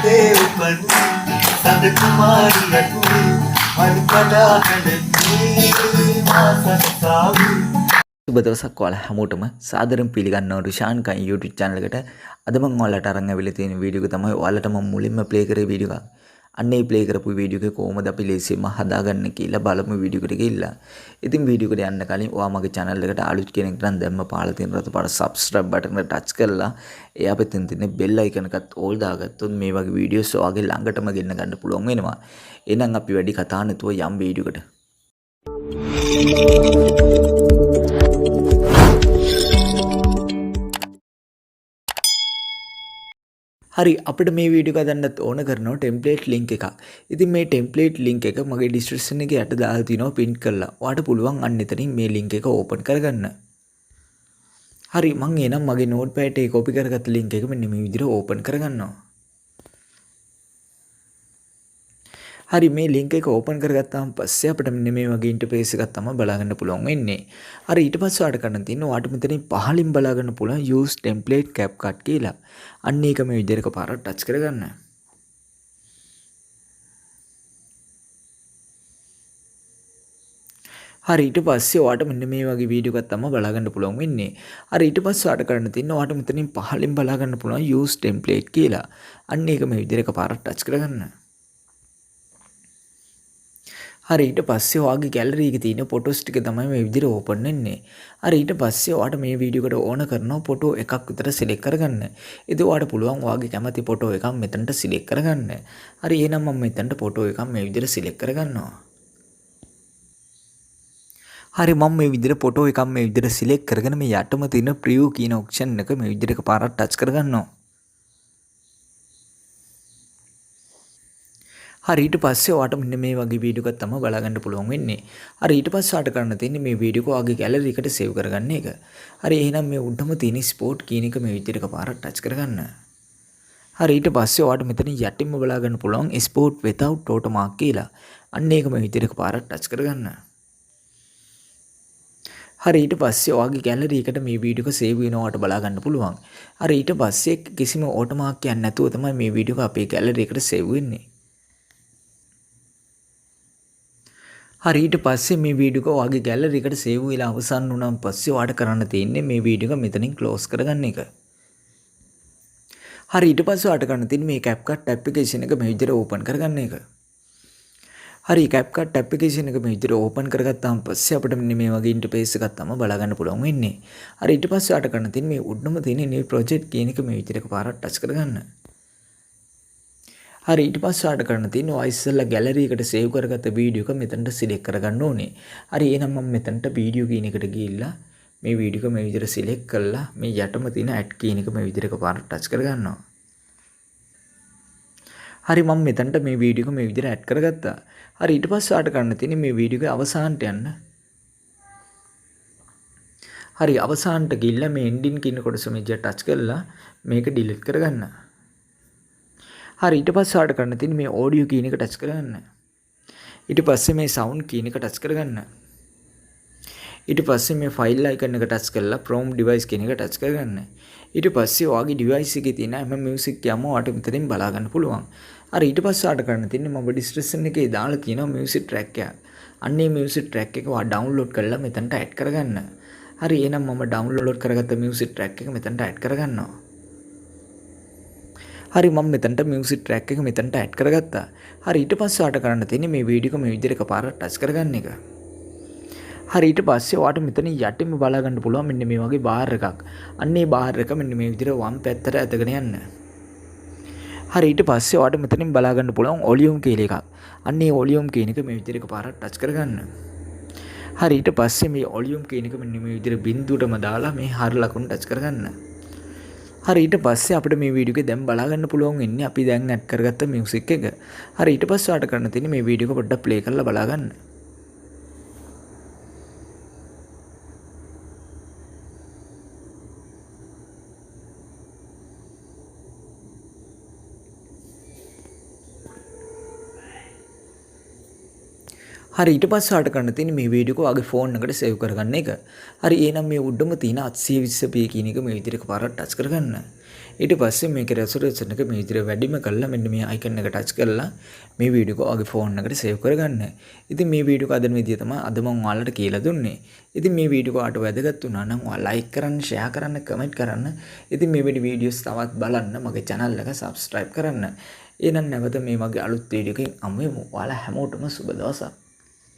Hithe upanni Sanda kumariyatu Manikada hadani Masasavu සුබ දවසක් ඔයාලා හැමෝටම සාදරයෙන් පිළිගන්නවා රිෂාන් කයි YouTube channel එකට. අද මම ඔයාලට අරන් ආවිල්ලා තියෙන වීඩියෝ එක තමයි ඔයාලට මම මුලින්ම ප්ලේ කරේ වීඩියෝ එක. අන්න ඒ ප්ලේ කරපු වීඩියෝ එක කොහොමද අපි ලේසියෙන්ම හදාගන්නේ කියලා බලමු වීඩියෝ එකට ගිහිල්ලා. ඉතින් වීඩියෝ එකට යන්න කලින් ඔයා මගේ channel එකට අලුත් කෙනෙක් නම් දැම්ම පාලා තියෙන රතු පාට subscribe button එක touch කරලා එයා පැත්තෙන් තියෙන bell icon එකත් all දාගත්තොත් මේ වගේ වීඩියෝස් ඔයාගේ ළඟටම ගෙන්න ගන්න පුළුවන් වෙනවා. එහෙනම් අපි වැඩි කතා නැතුව යම් වීඩියෝ එකට. හරි අපිට මේ වීඩියෝ එක ගන්නත් ඕන කරනවා ටෙම්ප්ලේට් ලින්ක් එකක්. ඉතින් මේ ටෙම්ප්ලේට් ලින්ක් එක මගේ ඩිස්ක්‍රිප්ෂන් එකේ යට දාලා තිනවා පින් කරලා. ඔයාලට පුළුවන් අන්න එතනින් මේ ලින්ක් එක ඕපන් කරගන්න. හරි මම එනම් මගේ නෝට්පෑඩ් එකේ කොපි කරගත්ත ලින්ක් එක මෙන්න මේ විදිහට ඕපන් කරගන්නවා. හරි මේ ලින්ක් එක ඕපන් කරගත්තාම පස්සේ අපිට මෙන්න මේ වගේ ඉන්ටර්ෆේස් එකක් තමයි බලා ගන්න පුළුවන් වෙන්නේ. හරි ඊට පස්සේ ඔයාලට කරන්න තියෙන්නේ ඔයාලට මෙතනින් පහලින් බලා ගන්න පුළුවන් use template Capcut කියලා. අන්න ඒක මේ විදිහට එකපාරට ටච් කරගන්න. හරි ඊට පස්සේ ඔයාලට මෙන්න මේ වගේ වීඩියෝ එකක් තමයි බලා ගන්න පුළුවන් වෙන්නේ. හරි ඊට පස්සේ ඔයාලට කරන්න තියෙන්නේ ඔයාලට මෙතනින් පහලින් බලා ගන්න පුළුවන් use template කියලා. අන්න ඒක මේ විදිහට එකපාරට ටච් කරගන්න. හරි ඊට පස්සේ ඔයාගේ ගැලරි එකේ තියෙන ෆොටෝස් ටික තමයි මේ විදිහට ඕපන් වෙන්නේ. හරි ඊට පස්සේ ඔයාට මේ වීඩියෝ එකට ඕන කරනවා ෆොටෝ එකක් විතර සිලෙක්ට් කරගන්න. ඉතින් ඔයාට පුළුවන් ඔයාගේ කැමති ෆොටෝ එකක් මෙතනට සිලෙක්ට් කරගන්න. හරි එහෙනම් මම මෙතනට ෆොටෝ එකක් මේ විදිහට සිලෙක්ට් කරගන්නවා. හරි මම මේ විදිහට ෆොටෝ එකක් මේ විදිහට සිලෙක්ට් කරගෙන මේ යටම තියෙන ප්‍රිව් කියන ඔප්ෂන් එක මේ විදිහට එකපාරක් ටච් කරගන්නවා. හරි ඊට පස්සේ ඔයාට මෙන්න මේ වගේ වීඩියෝ එකක් තමයි බලා ගන්න පුළුවන් වෙන්නේ. හරි ඊට පස්සේ ඔයාට කරන්න තියෙන්නේ මේ වීඩියෝ එක ඔයාගේ ගැලරි එකට සේව් කරගන්න එක. හරි එහෙනම් මේ උඩම තියෙන ස්පෝට් කියන එක මේ විදිහට එකපාරක් ටච් කරගන්න. හරි ඊට පස්සේ ඔයාට මෙතන යටින්ම බලා ගන්න පුළුවන් export without watermark කියලා. අන්න ඒක මේ විදිහට එකපාරක් ටච් කරගන්න. හරි ඊට පස්සේ ඔයාගේ ගැලරි එකට මේ වීඩියෝ එක සේව් වෙනවට බලා ගන්න පුළුවන්. හරි ඊට පස්සේ කිසිම watermark එකක් නැතුව තමයි මේ වීඩියෝ එක අපේ ගැලරි එකට සේව් වෙන්නේ. හරි ඊට පස්සේ මේ වීඩියෝ එක ඔයාගේ ගැලරි එකට සේව් වෙලා අවසන් වුණාන් පස්සේ ඔයාට කරන්න තියෙන්නේ මේ වීඩියෝ එක මෙතනින් ක්ලෝස් කරගන්න එක. හරි ඊට පස්සේ ඔයාට කරන්න තියෙන්නේ මේ Capcut application එක මේ විදිහට ඕපන් කරගන්න එක. හරි Capcut application එක මේ විදිහට ඕපන් කරගත්තාන් පස්සේ අපිට මෙන්න මේ වගේ ඉන්ටර්ෆේස් එකක් තමයි බලා ගන්න පුළුවන් වෙන්නේ. හරි ඊට පස්සේ ඔයාට කරන්න තියෙන්නේ මේ උඩම තියෙන new project කියන එක මේ විදිහට එකපාරක් ටච් කරගන්න. හරි ඊට පස්සේ ඔයාලට කරන්න තියෙන්නේ ඔයා ඉස්සෙල්ලා ගැලරි එකට සේව් කරගත්ත වීඩියෝ එක මෙතනට සිලෙක්ට් කරගන්න ඕනේ. හරි එහෙනම් මම මෙතනට වීඩියෝ කියන එකට ගිහිල්ලා මේ වීඩියෝ එක මේ විදිහට සිලෙක්ට් කරලා මේ යටම තියෙන ඇඩ් කියන එක මේ විදිහට එකපාරට ටච් කරගන්නවා. හරි මම මෙතනට මේ වීඩියෝ එක මේ විදිහට ඇඩ් කරගත්තා. හරි ඊට පස්සේ ඔයාලට කරන්න තියෙන්නේ මේ වීඩියෝ එක අවසානට යන්න. හරි අවසානට ගිහිල්ලා මේ ending කියන කොටස මේ විදිහට ටච් කරලා මේක delete කරගන්න. හරි ඊට පස්සේ ඔයාලට කරන්න තියෙන්නේ මේ audio කියන එක ටච් කරගන්න. ඊට පස්සේ මේ sound කියන එක ටච් කරගන්න. ඊට පස්සේ මේ file icon එක ටච් කරලා from device කියන එක ටච් කරගන්න. ඊට පස්සේ ඔයාගේ device එකේ තියෙන හැම music එකම ඔයාලට මෙතනින් බලා ගන්න පුළුවන්. හරි ඊට පස්සේ ඔයාලට කරන්න තියෙන්නේ මම description එකේ දාලා තියෙනවා music track එක. අන්න ඒ music track එක ඔයා download කරලා මෙතනට add කරගන්න. හරි එහෙනම් මම download කරගත්ත music track එක මෙතනට add කරගන්නවා. හරි මම මෙතනට මියුසික් ට්‍රැක් එක මෙතනට ඇඩ් කරගත්තා. හරි ඊට පස්සේ ඔයාලට කරන්න තියෙන්නේ මේ වීඩියෝ එක මේ විදිහට එකපාරට ටච් කරගන්න එක. හරි ඊට පස්සේ ඔයාලට මෙතන යටින්ම බලා ගන්න පුළුවන් මෙන්න මේ වගේ බාර් එකක්. අන්න ඒ බාර් එක මෙන්න මේ විදිහට වම් පැත්තට ඇදගෙන යන්න. හරි ඊට පස්සේ ඔයාලට මෙතනින් බලා ගන්න පුළුවන් වොලියුම් කියලා එකක්. අන්න ඒ වොලියුම් කියන එක මේ විදිහට එකපාරට ටච් කරගන්න. හරි ඊට පස්සේ මේ වොලියුම් කියන එක මෙන්න මේ විදිහට බිඳුවටම දාලා මේ හර ලකුණු ටච් කරගන්න. හරි ඊට පස්සේ අපිට මේ වීඩියෝ එක දැන් බලා ගන්න පුළුවන් වෙන්නේ අපි දැන් ඇඩ් කරගත්ත මියුසික් එක. හරි ඊට පස්සේ ඔයාලට කරන්න තියෙන්නේ මේ වීඩියෝ එක පොඩ්ඩක් ප්ලේ කරලා බලා ගන්න. හරි ඊට පස්සේ ඔයාලට කරන්න තියෙන්නේ මේ වීඩියෝ එක ඔයාගේ ෆෝන් එකට සේව් කරගන්න එක. හරි එහෙනම් මේ උඩම තියෙන 820p කියන එක මේ විදිහට එකපාරක් ටච් කරගන්න. ඊට පස්සේ මේකේ රෙසොලූෂන් එක මේ විදිහට වැඩිම කරලා මෙන්න මේ අයිකන් එක ටච් කරලා මේ වීඩියෝ එක ඔයාගේ ෆෝන් එකට සේව් කරගන්න. ඉතින් මේ වීඩියෝ එක අදන විදිය තමයි අද මම ඔයාලට කියලා දුන්නේ. ඉතින් මේ වීඩියෝ එක ඔයාලට වැදගත් වුණා නම් ඔයා ලයික් කරන්න, ෂෙයා කරන්න, කමෙන්ට් කරන්න. ඉතින් මේ වීඩියෝස් තවත් බලන්න මගේ channel එක subscribe කරන්න. එහෙනම් නැවත මේ වගේ අලුත් වීඩියෝ එකකින් අමු වෙමු. ඔයාලා හැමෝටම සුබ දවසක්.